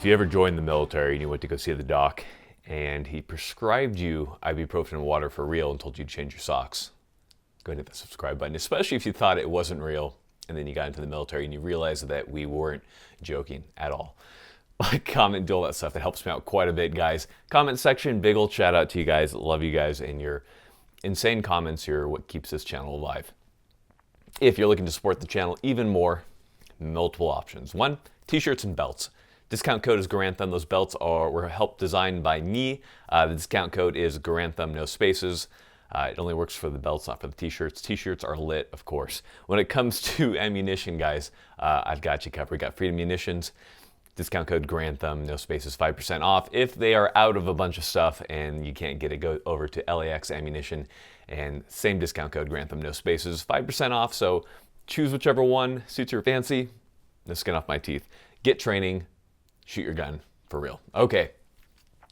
If you ever joined the military and you went to go see the doc and he prescribed you ibuprofen and water for real and told you to change your socks, go ahead and hit the subscribe button, especially if you thought it wasn't real and then you got into the military and you realized that we weren't joking at all. Like, comment, do all that stuff. It helps me out quite a bit, guys. Comment section, big old shout out to you guys. Love you guys, and your insane comments are what keeps this channel alive. If you're looking to support the channel even more, multiple options. One, t-shirts and belts. Discount code is Garantham. Those belts were helped designed by me. The discount code is Garantham, no spaces. It only works for the belts, not for the t-shirts. T-shirts are lit, of course. When it comes to ammunition, guys, I've got you covered. We got Freedom Munitions. Discount code Garantham, no spaces, 5% off. If they are out of a bunch of stuff and you can't get it, go over to LAX Ammunition and same discount code Garantham, no spaces, 5% off. So choose whichever one suits your fancy. No skin off my teeth. Get training, shoot your gun for real. Okay,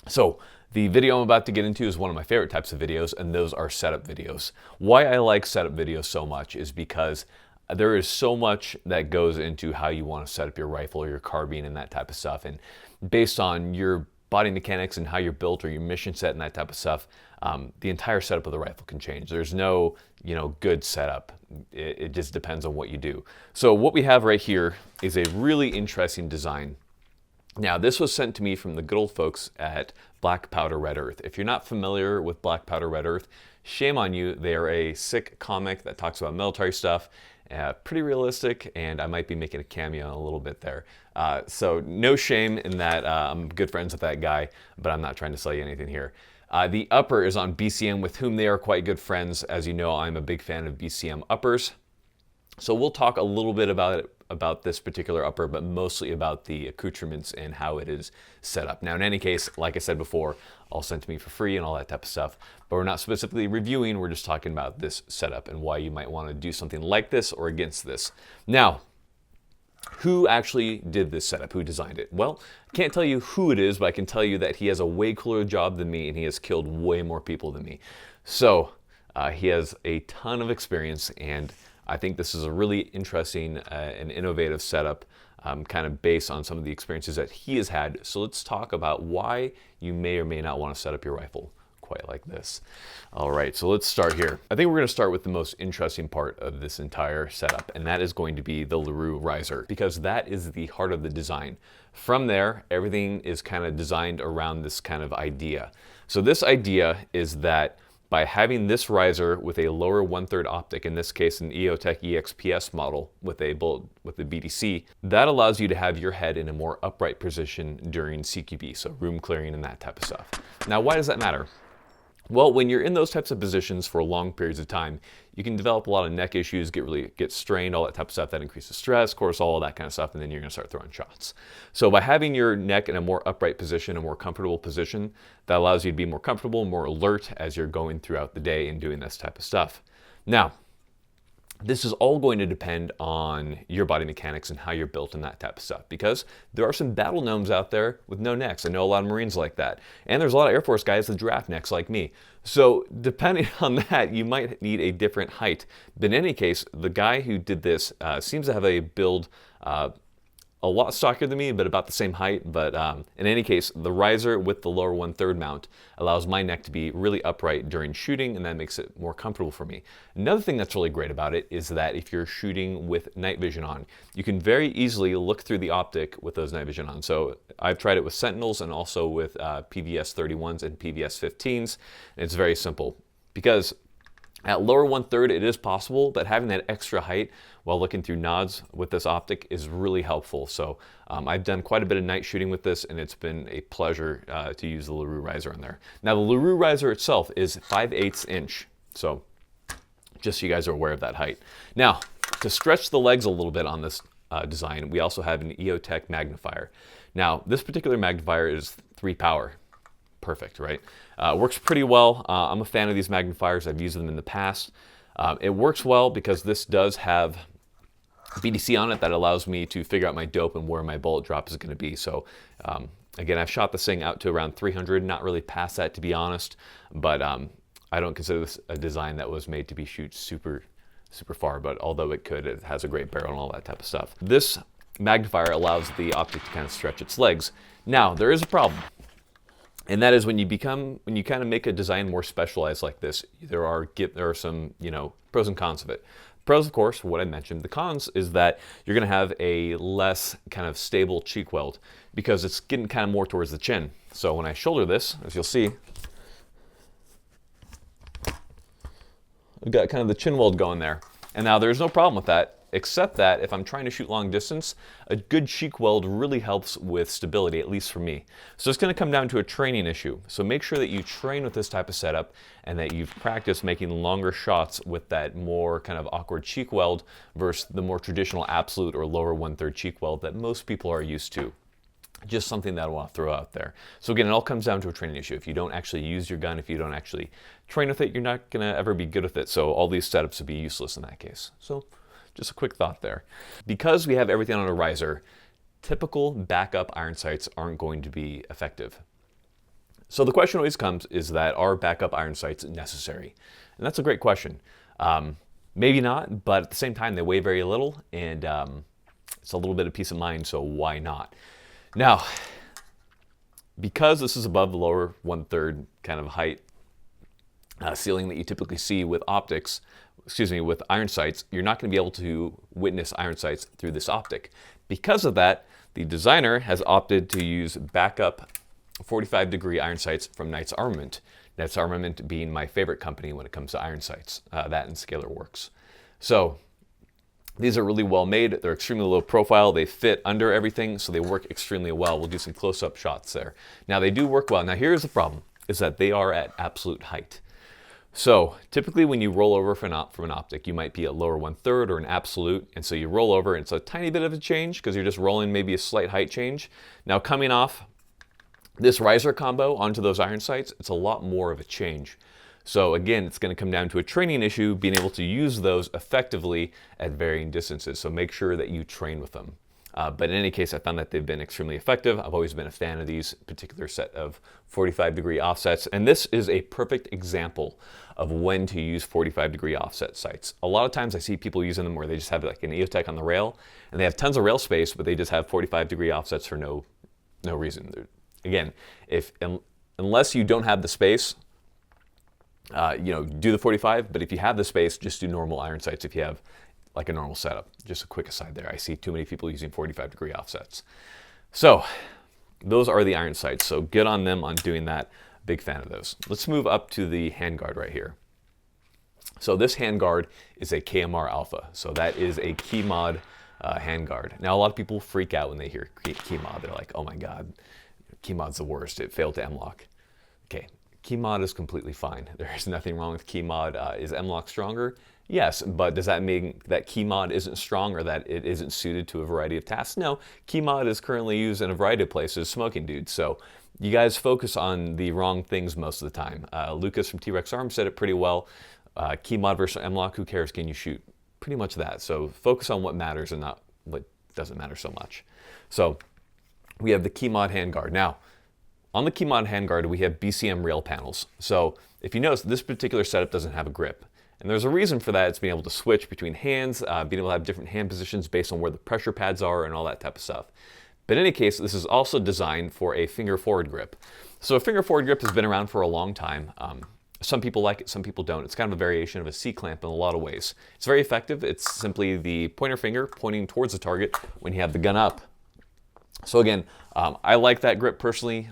so the video I'm about to get into is one of my favorite types of videos, and those are setup videos. Why I like setup videos so much is because there is so much that goes into how you want to set up your rifle or your carbine and that type of stuff. And based on your body mechanics and how you're built or your mission set and that type of stuff, the entire setup of the rifle can change. There's no, good setup. It just depends on what you do. So what we have right here is a really interesting design. Now, this was sent to me from the good old folks at Black Powder Red Earth. If you're not familiar with Black Powder Red Earth, shame on you. They are a sick comic that talks about military stuff. Pretty realistic, and I might be making a cameo a little bit there. So no shame in that. I'm good friends with that guy, but I'm not trying to sell you anything here. The upper is on BCM, with whom they are quite good friends. As you know, I'm a big fan of BCM uppers. So we'll talk a little bit about this particular upper, but mostly about the accoutrements and how it is set up. Now, in any case, like I said before, all sent to me for free and all that type of stuff, but we're not specifically reviewing, we're just talking about this setup and why you might want to do something like this or against this. Now, who actually did this setup? Who designed it? Well, I can't tell you who it is, but I can tell you that he has a way cooler job than me, and he has killed way more people than me. So he has a ton of experience, and I think this is a really interesting and innovative setup, kind of based on some of the experiences that he has had. So let's talk about why you may or may not want to set up your rifle quite like this. All right, so let's start here. I think we're going to start with the most interesting part of this entire setup, and that is going to be the Larue Riser, because that is the heart of the design. From there, everything is kind of designed around this kind of idea. So this idea is that by having this riser with a lower 1/3 optic, in this case an EOTech EXPS model with a BDC, that allows you to have your head in a more upright position during CQB, so room clearing and that type of stuff. Now, why does that matter? Well, when you're in those types of positions for long periods of time, you can develop a lot of neck issues, get strained, all that type of stuff that increases stress, cortisol, all that kind of stuff, and then you're gonna start throwing shots. So by having your neck in a more upright position, a more comfortable position, that allows you to be more comfortable, more alert as you're going throughout the day and doing this type of stuff. Now, this is all going to depend on your body mechanics and how you're built and that type of stuff, because there are some battle gnomes out there with no necks. I know a lot of Marines like that. And there's a lot of Air Force guys with giraffe necks like me. So depending on that, you might need a different height. But in any case, the guy who did this seems to have a build a lot stockier than me, but about the same height. But in any case, the riser with the lower 1/3 mount allows my neck to be really upright during shooting, and that makes it more comfortable for me. Another thing that's really great about it is that if you're shooting with night vision on, you can very easily look through the optic with those night vision on. So I've tried it with Sentinels and also with PVS 31s and PVS 15s, and it's very simple. Because at lower 1/3, it is possible, but having that extra height while looking through nods with this optic is really helpful. So I've done quite a bit of night shooting with this, and it's been a pleasure to use the Larue Riser on there. Now, the Larue Riser itself is 5/8 inch. So just so you guys are aware of that height. Now, to stretch the legs a little bit on this design, we also have an EOTech Magnifier. Now, this particular magnifier is 3 power. Perfect, right? Works pretty well. I'm a fan of these magnifiers. I've used them in the past. It works well because this does have BDC on it that allows me to figure out my dope and where my bullet drop is going to be. So again, I've shot this thing out to around 300, not really past that to be honest, but I don't consider this a design that was made to be shoot super far, but although it could, it has a great barrel and all that type of stuff. This magnifier allows the optic to kind of stretch its legs. Now, there is a problem. And that is when you kind of make a design more specialized like this, there are some, pros and cons of it. Pros, of course, what I mentioned. The cons is that you're going to have a less kind of stable cheek weld because it's getting kind of more towards the chin. So when I shoulder this, as you'll see, I've got kind of the chin weld going there. And now there's no problem with that, except that if I'm trying to shoot long distance, a good cheek weld really helps with stability, at least for me. So it's going to come down to a training issue. So make sure that you train with this type of setup and that you've practiced making longer shots with that more kind of awkward cheek weld versus the more traditional absolute or lower 1/3 cheek weld that most people are used to. Just something that I want to throw out there. So again, it all comes down to a training issue. If you don't actually use your gun, if you don't actually train with it, you're not going to ever be good with it. So all these setups would be useless in that case. So just a quick thought there. Because we have everything on a riser, typical backup iron sights aren't going to be effective. So the question always comes is that are backup iron sights necessary? And that's a great question. Maybe not, but at the same time, they weigh very little and it's a little bit of peace of mind, so why not? Now, because this is above the lower 1/3 kind of height ceiling that you typically see with with iron sights, you're not going to be able to witness iron sights through this optic. Because of that, the designer has opted to use backup 45-degree iron sights from Knight's Armament. Knight's Armament being my favorite company when it comes to iron sights, that and Scalar Works. So these are really well made. They're extremely low profile. They fit under everything, so they work extremely well. We'll do some close-up shots there. Now, they do work well. Now, here's the problem, is that they are at absolute height. So typically when you roll over from an optic, you might be at lower 1/3 or an absolute, and so you roll over, and it's a tiny bit of a change because you're just rolling maybe a slight height change. Now, coming off this riser combo onto those iron sights, it's a lot more of a change. So again, it's going to come down to a training issue, being able to use those effectively at varying distances. So make sure that you train with them. But in any case, I found that they've been extremely effective. I've always been a fan of these particular set of 45-degree offsets. And this is a perfect example of when to use 45-degree offset sights. A lot of times I see people using them where they just have like an EOTech on the rail, and they have tons of rail space, but they just have 45-degree offsets for no reason. Again, unless you don't have the space, do the 45, but if you have the space, just do normal iron sights if you have like a normal setup. Just a quick aside there. I see too many people using 45-degree offsets. So those are the iron sights. So good on them on doing that. Big fan of those. Let's move up to the handguard right here. So this handguard is a KMR Alpha. So that is a key mod handguard. Now a lot of people freak out when they hear key mod. They're like, oh my God, key mod's the worst. It failed to M-lock. Okay. Key mod is completely fine. There is nothing wrong with key mod. Is M-lock stronger? Yes, but does that mean that key mod isn't strong or that it isn't suited to a variety of tasks? No, key mod is currently used in a variety of places, smoking dudes. So you guys focus on the wrong things most of the time. Lucas from T-Rex Arms said it pretty well. Key mod versus M-lock, who cares? Can you shoot? Pretty much that. So focus on what matters and not what doesn't matter so much. So we have the key mod handguard. Now, on the key mod handguard, we have BCM rail panels. So if you notice, this particular setup doesn't have a grip. And there's a reason for that. It's being able to switch between hands, being able to have different hand positions based on where the pressure pads are and all that type of stuff. But in any case, this is also designed for a finger forward grip. So a finger forward grip has been around for a long time. Some people like it, some people don't. It's kind of a variation of a C-clamp in a lot of ways. It's very effective. It's simply the pointer finger pointing towards the target when you have the gun up. So again, I like that grip personally.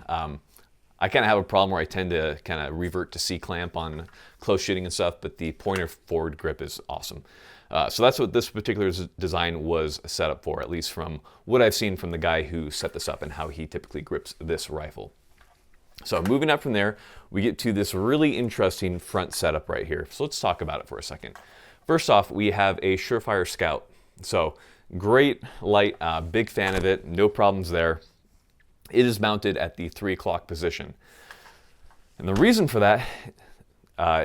I kind of have a problem where I tend to kind of revert to C-clamp on close shooting and stuff, but the pointer forward grip is awesome. So that's what this particular design was set up for, at least from what I've seen from the guy who set this up and how he typically grips this rifle. So moving up from there, we get to this really interesting front setup right here. So let's talk about it for a second. First off, we have a Surefire Scout. So great light, big fan of it, no problems there. It is mounted at the 3 o'clock position. And the reason for that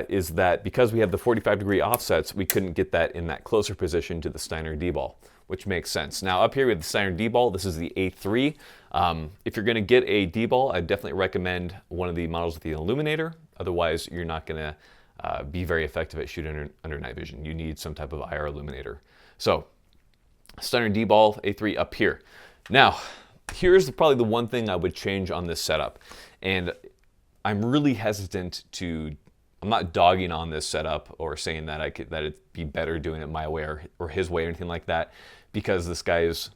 is that because we have the 45-degree offsets, we couldn't get that in that closer position to the Steiner DBAL, which makes sense. Now up here with the Steiner DBAL, this is the A3. If you're gonna get a DBAL, I definitely recommend one of the models with the illuminator. Otherwise, you're not gonna be very effective at shooting under night vision. You need some type of IR illuminator. So Steiner DBAL A3 up here. Now, here's probably the one thing I would change on this setup. And I'm really hesitant to, I'm not dogging on this setup or saying that that it'd be better doing it my way or his way or anything like that, because this guy is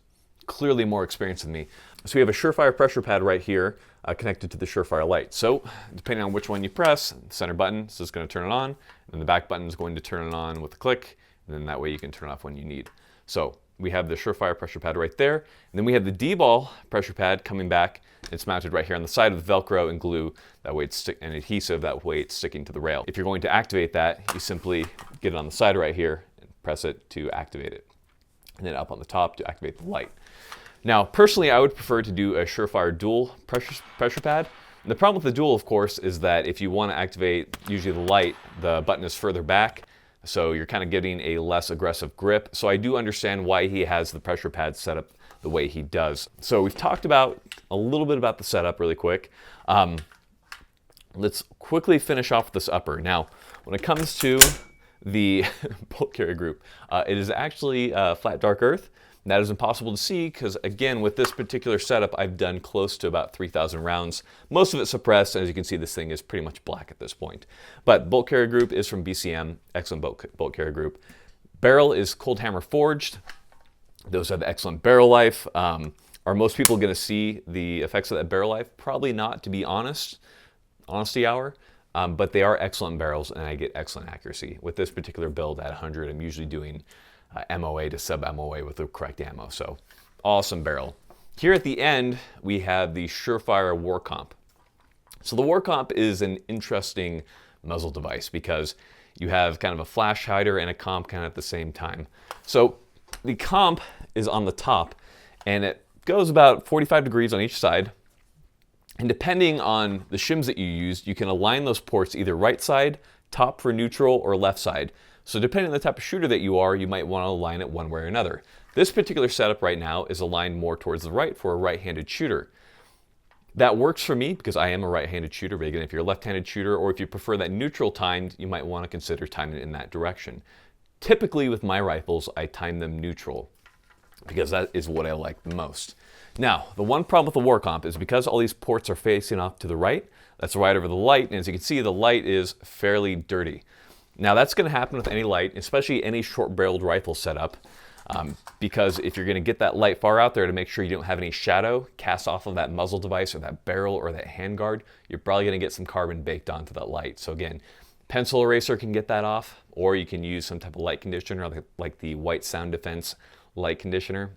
clearly more experienced than me. So we have a Surefire pressure pad right here connected to the Surefire light. So depending on which one you press, the center button is going to turn it on, and the back button is going to turn it on with a click, and then that way you can turn it off when you need. So we have the Surefire pressure pad right there, and then we have the DBAL pressure pad coming back. It's mounted right here on the side with Velcro and glue, that way it's and adhesive, that way it's sticking to the rail. If you're going to activate that, you simply get it on the side right here and press it to activate it, and then up on the top to activate the light. Now, personally, I would prefer to do a Surefire dual pressure pad. And the problem with the dual, of course, is that if you want to activate usually the light, the button is further back, so you're kind of getting a less aggressive grip. So I do understand why he has the pressure pad set up the way he does. So we've talked about a little bit about the setup really quick. Let's quickly finish off with this upper. Now, when it comes to the bolt carrier group, it is actually flat dark earth. That is impossible to see because, again, with this particular setup, I've done close to about 3,000 rounds. Most of it suppressed, and as you can see, this thing is pretty much black at this point. But bolt carrier group is from BCM, excellent bolt carrier group. Barrel is cold hammer forged. Those have excellent barrel life. Are most people going to see the effects of that barrel life? Probably not, to be honest. Honesty hour. But they are excellent barrels, and I get excellent accuracy. With this particular build at 100, I'm usually doing MOA to sub-MOA with the correct ammo, so awesome barrel. Here at the end, we have the Surefire War Comp. So the War Comp is an interesting muzzle device because you have kind of a flash hider and a comp kind of at the same time. So the comp is on the top, and it goes about 45 degrees on each side. And depending on the shims that you use, you can align those ports either right side, top for neutral, or left side. So depending on the type of shooter that you are, you might want to align it one way or another. This particular setup right now is aligned more towards the right for a right-handed shooter. That works for me because I am a right-handed shooter, but again, if you're a left-handed shooter or if you prefer that neutral timed, you might want to consider timing it in that direction. Typically with my rifles, I time them neutral because that is what I like the most. Now, the one problem with the War Comp is because all these ports are facing off to the right, that's right over the light, and as you can see, the light is fairly dirty. Now that's going to happen with any light, especially any short-barreled rifle setup, because if you're going to get that light far out there to make sure you don't have any shadow cast off of that muzzle device or that barrel or that handguard, you're probably going to get some carbon baked onto that light. So again, pencil eraser can get that off, or you can use some type of light conditioner like the White Sound Defense light conditioner,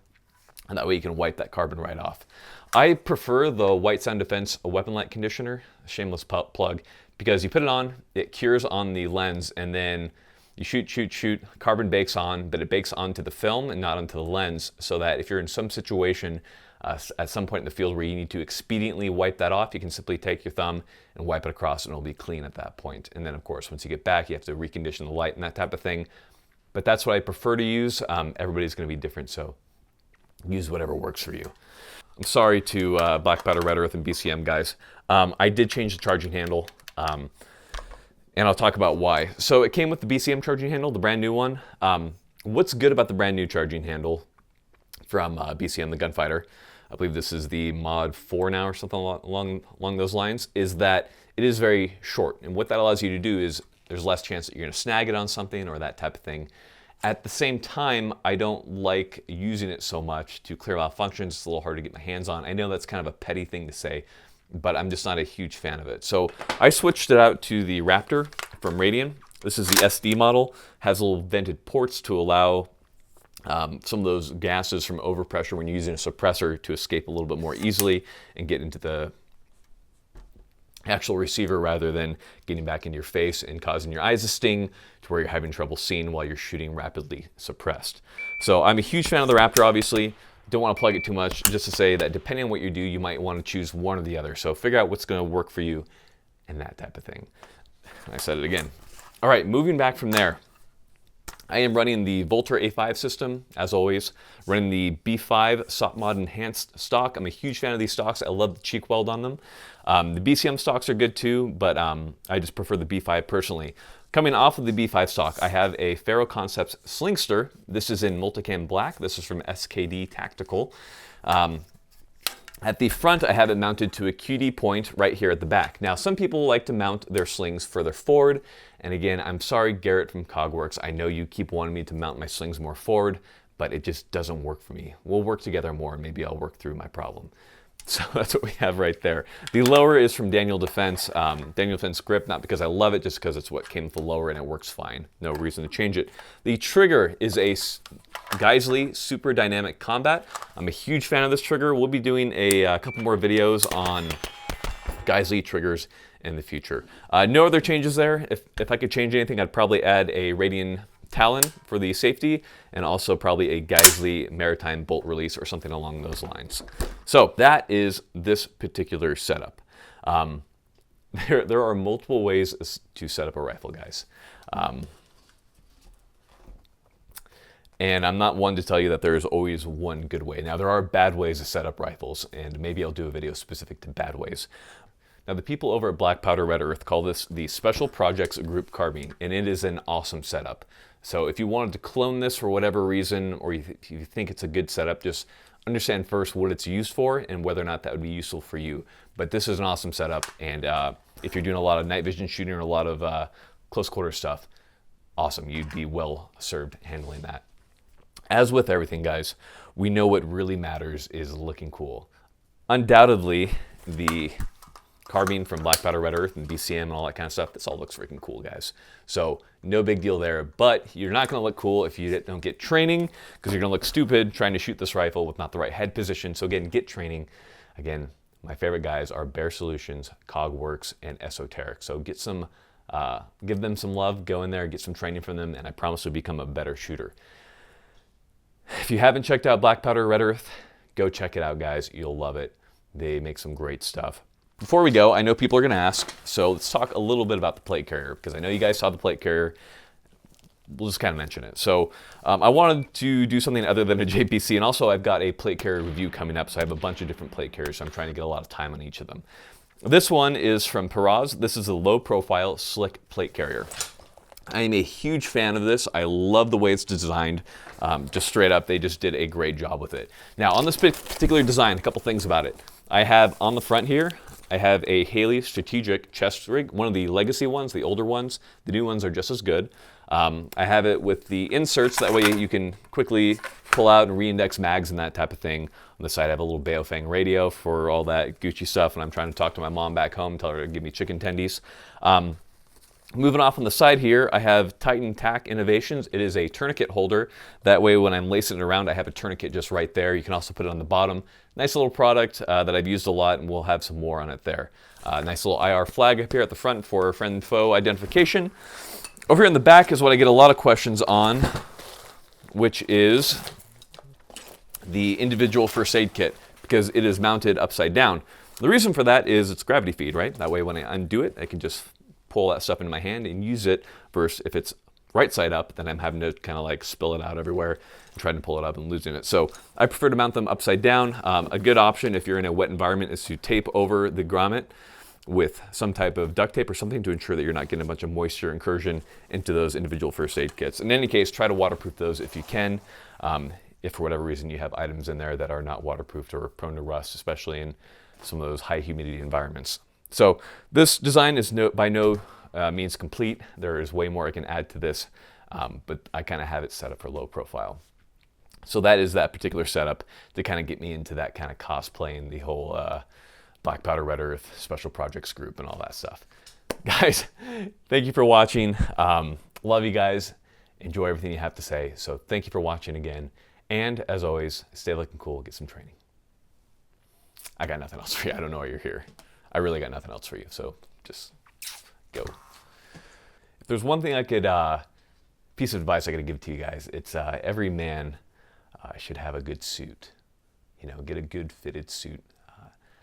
and that way you can wipe that carbon right off. I prefer the White Sound Defense weapon light conditioner, shameless plug, because you put it on, it cures on the lens, and then you shoot, carbon bakes on, but it bakes onto the film and not onto the lens, so that if you're in some situation at some point in the field where you need to expediently wipe that off, you can simply take your thumb and wipe it across and it'll be clean at that point. And then of course, once you get back, you have to recondition the light and that type of thing. But that's what I prefer to use. Everybody's gonna be different, so use whatever works for you. I'm sorry to Black Powder Red Earth and BCM guys. I did change the charging handle. And I'll talk about why. So it came with the BCM charging handle, the brand new one. What's good about the brand new charging handle from BCM, the gunfighter, I believe this is the mod 4 now or something along those lines, is that it is very short. And what that allows you to do is there's less chance that you're gonna snag it on something or that type of thing. At the same time, I don't like using it so much to clear malfunctions. It's a little hard to get my hands on. I know that's kind of a petty thing to say, but I'm just not a huge fan of it. So I switched it out to the Raptor from Radian. This is the SD model, has little vented ports to allow some of those gases from overpressure when you're using a suppressor to escape a little bit more easily and get into the actual receiver rather than getting back into your face and causing your eyes to sting to where you're having trouble seeing while you're shooting rapidly suppressed. So I'm a huge fan of the Raptor, obviously. Don't want to plug it too much, just to say that depending on what you do, you might want to choose one or the other. So figure out what's going to work for you and that type of thing. I said it again. All right, moving back from there. I am running the Volter A5 system, as always, running the B5 SOPMOD Enhanced stock. I'm a huge fan of these stocks. I love the cheek weld on them. The BCM stocks are good too, but I just prefer the B5 personally. Coming off of the B5 stock, I have a Faro Concepts Slingster. This is in multicam black. This is from SKD Tactical. At the front, I have it mounted to a QD point right here at the back. Now, some people like to mount their slings further forward. And again, I'm sorry, Garrett from Cogworks. I know you keep wanting me to mount my slings more forward, but it just doesn't work for me. We'll work together more and maybe I'll work through my problem. So that's what we have right there. The lower is from Daniel Defense. Daniel Defense grip, not because I love it, just because it's what came with the lower and it works fine. No reason to change it. The trigger is a Gh3 Super Dynamic Combat. I'm a huge fan of this trigger. We'll be doing a couple more videos on Gh3 triggers in the future. No other changes there. If I could change anything, I'd probably add a Radian Talon for the safety, and also probably a Gh3 Maritime Bolt Release or something along those lines. So that is this particular setup. There are multiple ways to set up a rifle, guys. And I'm not one to tell you that there is always one good way. Now, there are bad ways to set up rifles, and maybe I'll do a video specific to bad ways. Now, the people over at Black Powder Red Earth call this the Special Projects Group Carbine, and it is an awesome setup. So if you wanted to clone this for whatever reason, or you think it's a good setup, just understand first what it's used for and whether or not that would be useful for you. But this is an awesome setup, and if you're doing a lot of night vision shooting or a lot of close quarter stuff, awesome. You'd be well served handling that. As with everything, guys, we know what really matters is looking cool. Undoubtedly, the carbine from Black Powder Red Earth and BCM and all that kind of stuff, this all looks freaking cool, guys. So no big deal there, but you're not gonna look cool if you don't get training, because you're gonna look stupid trying to shoot this rifle with not the right head position. So again, get training. Again, my favorite guys are Bear Solutions, Cogworks, and Esoteric. So get some, give them some love, go in there, get some training from them, and I promise you'll become a better shooter. If you haven't checked out Black Powder Red Earth, go check it out, guys. You'll love it. They make some great stuff. Before we go, I know people are going to ask, so let's talk a little bit about the plate carrier, because I know you guys saw the plate carrier. We'll just kind of mention it. So I wanted to do something other than a JPC, and also I've got a plate carrier review coming up, so I have a bunch of different plate carriers, so I'm trying to get a lot of time on each of them. This one is from Peraz. This is a low-profile, slick plate carrier. I am a huge fan of this. I love the way it's designed. Just straight up, they just did a great job with it. Now, on this particular design, a couple things about it. I have on the front here, I have a Haley Strategic chest rig, one of the legacy ones, the older ones. The new ones are just as good. I have it with the inserts, that way you can quickly pull out and re-index mags and that type of thing. On the side, I have a little Baofeng radio for all that Gucci stuff when I'm trying to talk to my mom back home, tell her to give me chicken tendies. Moving off on the side here, I have Titan Tac Innovations. It is a tourniquet holder. That way when I'm lacing it around, I have a tourniquet just right there. You can also put it on the bottom. Nice little product that I've used a lot, and we'll have some more on it there. Nice little IR flag up here at the front for friend-foe identification. Over here in the back is what I get a lot of questions on, which is the individual first aid kit, because it is mounted upside down. The reason for that is it's gravity feed, right? That way when I undo it, I can just pull that stuff into my hand and use it, versus if it's right side up, then I'm having to kind of like spill it out everywhere and trying to pull it up and losing it. So I prefer to mount them upside down. A good option if you're in a wet environment is to tape over the grommet with some type of duct tape or something to ensure that you're not getting a bunch of moisture incursion into those individual first aid kits. In any case, try to waterproof those if you can. If for whatever reason you have items in there that are not waterproofed or prone to rust, especially in some of those high humidity environments. So this design is by no means complete. There is way more I can add to this, but I kind of have it set up for low profile. So that is that particular setup to kind of get me into that kind of cosplaying the whole Black Powder Red Earth Special Projects group and all that stuff. Guys, thank you for watching. Love you guys. Enjoy everything you have to say. So thank you for watching again. And as always, stay looking cool, get some training. I got nothing else for you. I don't know why you're here. I really got nothing else for you, so just go. If there's one thing I could, piece of advice I gotta give to you guys, it's every man should have a good suit. You know, get a good fitted suit.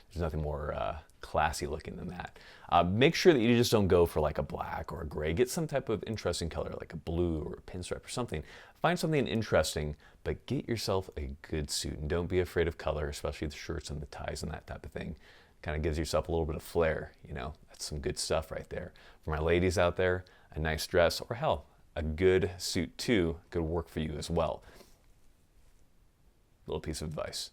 There's nothing more classy looking than that. Make sure that you just don't go for like a black or a gray. Get some type of interesting color, like a blue or a pinstripe or something. Find something interesting, but get yourself a good suit. And don't be afraid of color, especially the shirts and the ties and that type of thing. Kind of gives yourself a little bit of flair, you know. That's some good stuff right there. For my ladies out there, a nice dress, or hell, a good suit too could work for you as well. Little piece of advice.